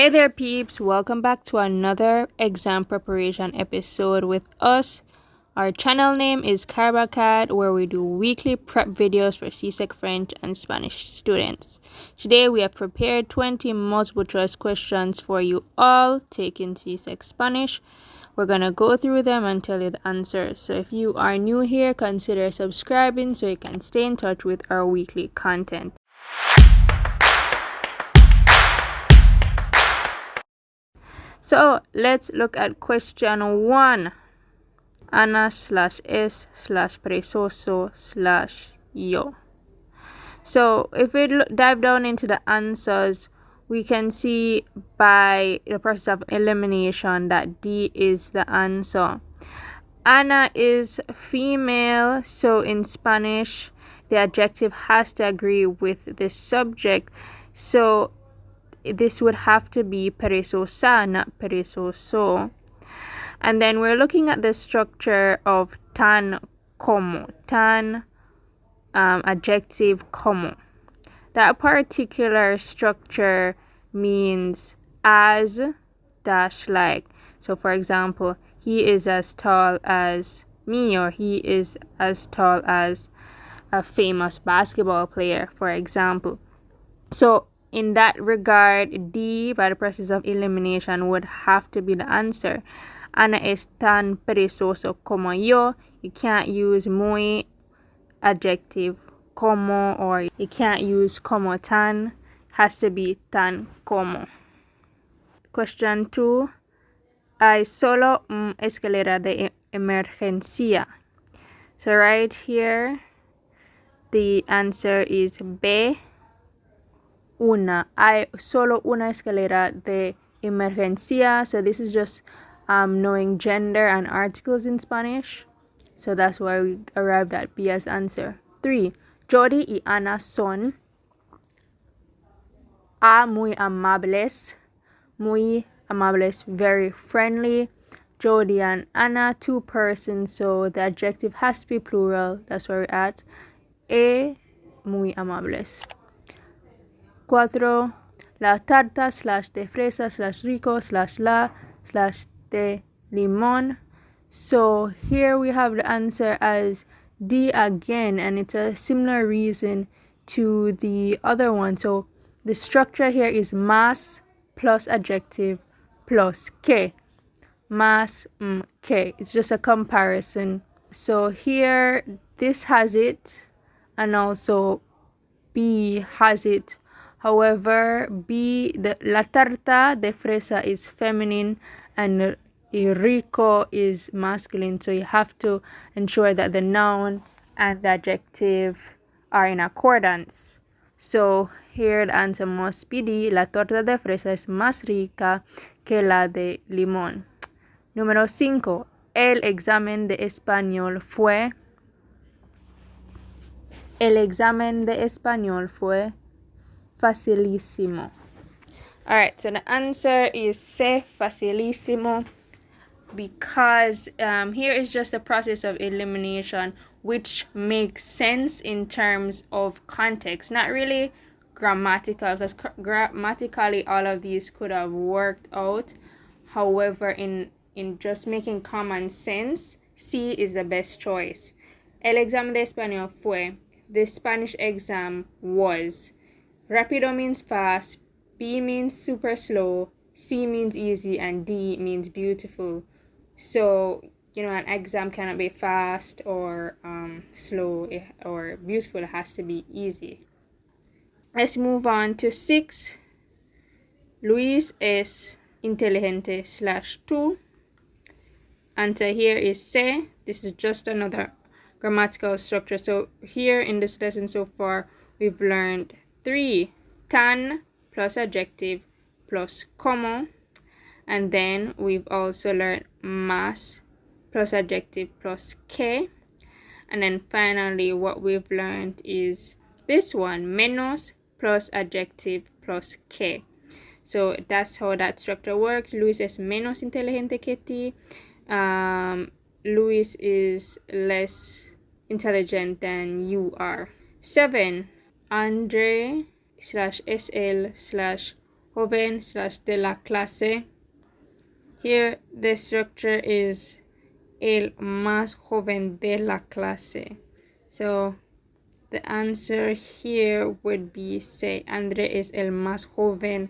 Hey there, peeps! Welcome back to another exam preparation episode with us. Our channel name is CARIBACAD, where we do weekly prep videos for CSEC French and Spanish students. Today, we have prepared 20 multiple choice questions for you all taking CSEC Spanish. We're going to go through them and tell you the answers. So if you are new here, consider subscribing so you can stay in touch with our weekly content. So let's look at question 1. Ana/es/perezoso/yo. So if we dive down into the answers, we can see by the process of elimination that D is the answer. Ana is female, so in Spanish, the adjective has to agree with the subject. So this would have to be perezosa, not perezoso. And then we're looking at the structure of tan como, adjective como. That particular structure means as dash like. So for example, he is as tall as me, or he is as tall as a famous basketball player, for example. So in that regard, D, by the process of elimination, would have to be the answer. Ana es tan perezoso como yo. You can't use muy, adjective, como, or you can't use como tan. Has to be tan como. Question 2. Hay solo escalera de emergencia. So right here, the answer is B. Hay solo una escalera de emergencia. So this is just knowing gender and articles in Spanish. So that's why we arrived at B as answer. 3. Jody y Ana son muy amables. Muy amables, very friendly. Jody and Ana, 2 persons, so the adjective has to be plural. That's where we're at. Muy amables. 4. La tarta /de fresa /rico /de limón. So here we have the answer as D again, and it's a similar reason to the other one. So the structure here is más plus adjective plus que. Más que. It's just a comparison. So here this has it, and also B has it. However, la tarta de fresa is feminine and rico is masculine. So you have to ensure that the noun and the adjective are in accordance. So here the answer must be D. La torta de fresa es más rica que la de limón. Número 5. El examen de español fue facilísimo. Alright, so the answer is C, facilísimo, because here is just a process of elimination which makes sense in terms of context, not really grammatical, because grammatically all of these could have worked out. However, in just making common sense, C is the best choice. El examen de español fue. The Spanish exam was. Rapido means fast, B means super slow, C means easy, and D means beautiful. So, an exam cannot be fast or slow or beautiful. It has to be easy. Let's move on to 6. Luis es inteligente /tú. Answer here is C. This is just another grammatical structure. So here in this lesson so far, we've learned 3. Tan plus adjective plus como. And then we've also learned más plus adjective plus que. And then finally what we've learned is this one, menos plus adjective plus que. So that's how that structure works. Luis es menos inteligente que ti. Luis is less intelligent than you are. 7. Andre /SL joven / de la clase. Here the structure is el más joven de la clase. So the answer here would be C. André es el más joven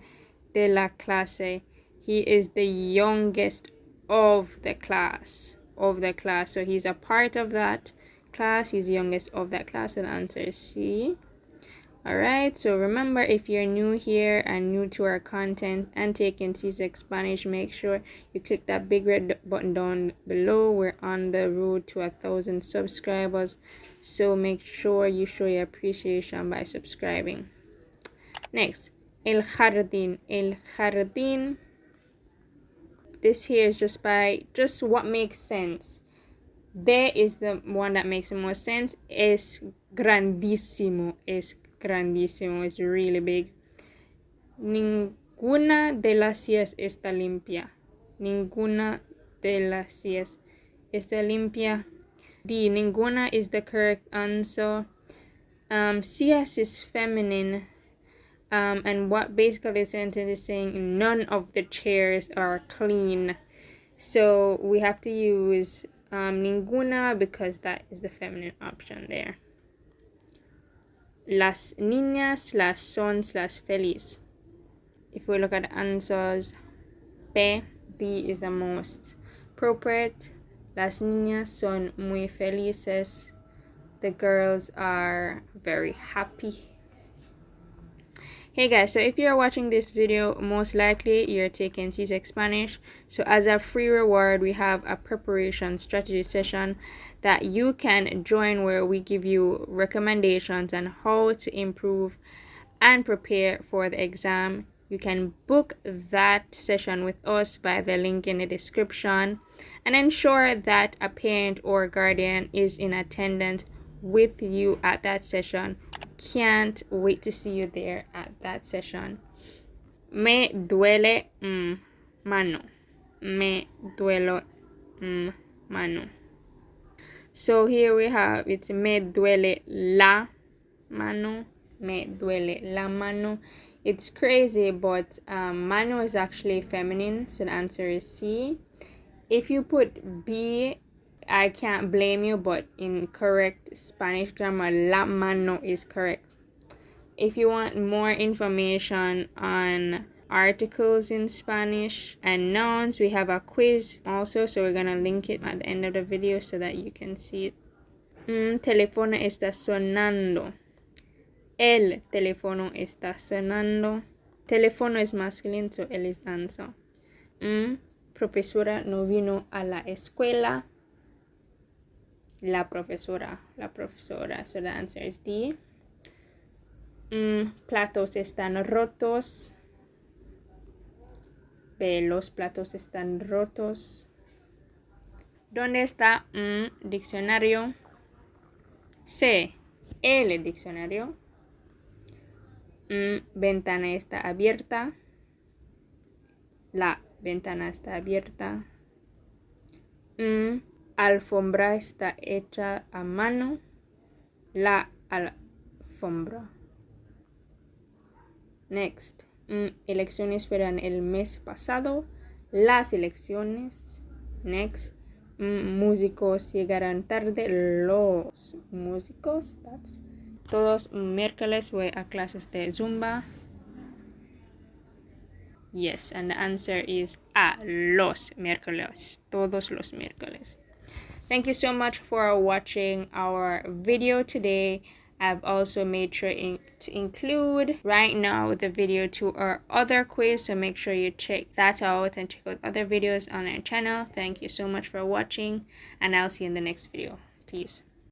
de la clase. He is the youngest of the class. So he's a part of that class. He's the youngest of that class. And the answer is C. Alright, so remember, if you're new here and new to our content and taking CSEC Spanish, make sure you click that big red button down below. We're on the road to 1,000 subscribers, so make sure you show your appreciation by subscribing. Next, el jardín. El jardín. This here is just what makes sense. There is the one that makes the most sense. Es grandísimo. Es grandísimo. It's really big. Ninguna de las sillas está limpia. Ninguna de las sillas está limpia. D. Ninguna is the correct answer. Sillas is feminine. And what basically the sentence is saying, none of the chairs are clean. So we have to use ninguna because that is the feminine option there. Las niñas son feliz. If we look at the answers, B, D is the most appropriate. Las niñas son muy felices. The girls are very happy. Hey guys, so if you're watching this video, most likely you're taking CSEC Spanish. So as a free reward, we have a preparation strategy session that you can join, where we give you recommendations on how to improve and prepare for the exam. You can book that session with us by the link in the description, and ensure that a parent or guardian is in attendance with you at that session. Can't wait to see you there at that session. Me duele mano. Me duele mano. So here we have it's me duele la mano. Me duele la mano. It's crazy, but mano is actually feminine, so the answer is C. If you put B, I can't blame you, but in correct Spanish grammar, la mano is correct. If you want more information on articles in Spanish and nouns, we have a quiz also, so we're gonna link it at the end of the video so that you can see it. Teléfono está sonando. El teléfono está sonando. Teléfono es masculino, so él es answer. Profesora no vino a la escuela. La profesora, so the answer is D. Platos están rotos. B, los platos están rotos. ¿Dónde está diccionario? C, el diccionario. Ventana está abierta. La ventana está abierta. Alfombra está hecha a mano. La alfombra. Next. Elecciones fueron el mes pasado. Las elecciones. Next. Músicos llegarán tarde. Los músicos. Todos miércoles voy a clases de Zumba. Yes, and the answer is A. Los miércoles. Todos los miércoles. Thank you so much for watching our video today. I've also made sure to include right now the video to our other quiz, so make sure you check that out and check out other videos on our channel. Thank you so much for watching, and I'll see you in the next video. Peace.